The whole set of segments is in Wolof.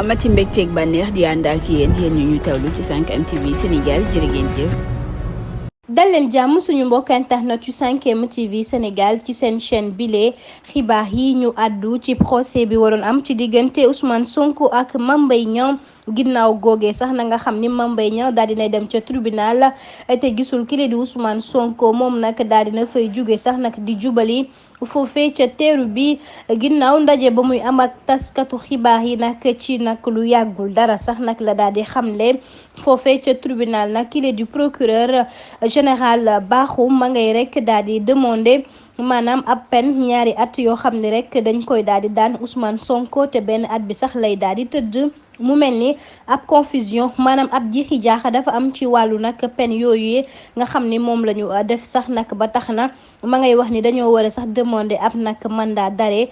amati mbégteeg bànneex di ànd ak yéen ñu tawlu ci 5M TV Sénégal jërë ngeen jëf. dal leen jàmm suñu mbokk internet yu 5M TV Sénégal ci seen chaîne bile xibaar yi ñu àddu ci procès bi waroon am ci diggante Ousmane Sonko ak Mame Mbaye Niang ginnaaw googee sax na nga xam ni Mame Mbaye Niang daal dinay dem ca tribunal te gisul ki di Ousmane Sonko moom nag daal dina fay jóge sax nag di jubali foofee ca teeru bi ginnaaw ndaje ba muy am ak taskatu xibaar yi nag ci nag lu yàggul dara sax nag la daal di xamle foofee ca tribunal nag ki di procureur général Bakhoum ma ngay rek daal di demander maanaam ab peine ñaari at yoo xam ne rek dañ koy daal di daan Ousmane Sonko te benn at bi sax lay daal di tëdd. mu mel ni ab confusion maanaam ab jiixi jaaxa dafa am ci wàllu nag peine yooyu nga xam ni moom la ñu def sax nag ba tax na ma ngay wax ni dañoo war a sax demander ab nag mandat d'arrêt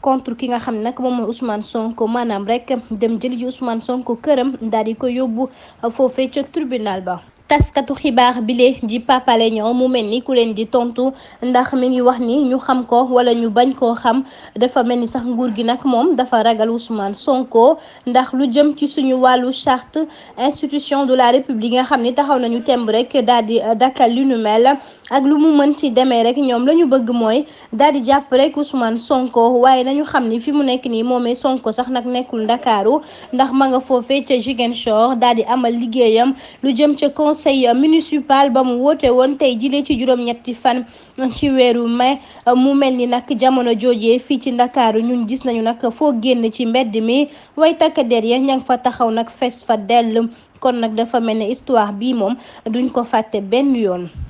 contre ki nga xam ne nag moom mooy Ousmane Sonko maanaam rek dem jëli ji Ousmane Sonko këram daal di ko yóbbu foofee ca tribunal ba. taskatu xibaar bile di Pape Alé Niang mu mel ni ku leen di tontu ndax mi ngi wax ni ñu xam ko wala ñu bañ koo xam dafa mel ni sax nguur gi nag moom dafa ragal Ousmane Sonko ndax lu jëm ci suñu wàllu charte institution de la république nga xam ni taxaw nañu temb rek daal di dakkal lu nu mel ak lu mu mën ci demee rek ñoom la ñu bëgg mooy daal di jàpp rek Ousmane Sonko waaye nañu xam ni fi mu nekk nii moomee Sonko sax nag nekkul Ndakaaru ndax ma nga foofee ca Ziguinchor daal di amal liggéeyam lu jëm ca conseil municipal ba mu woote woon tey jile ci juróom-ñetti fan ci weeru mai mu mel ni nag jamono joojee fii ci Ndakaaru ñun gis nañu nag foo génn ci mbedd mi way takk der ya ña ngi fa taxaw nag fees fa dell kon nag dafa mel ne histoire bii moom duñ ko fàtte benn yoon.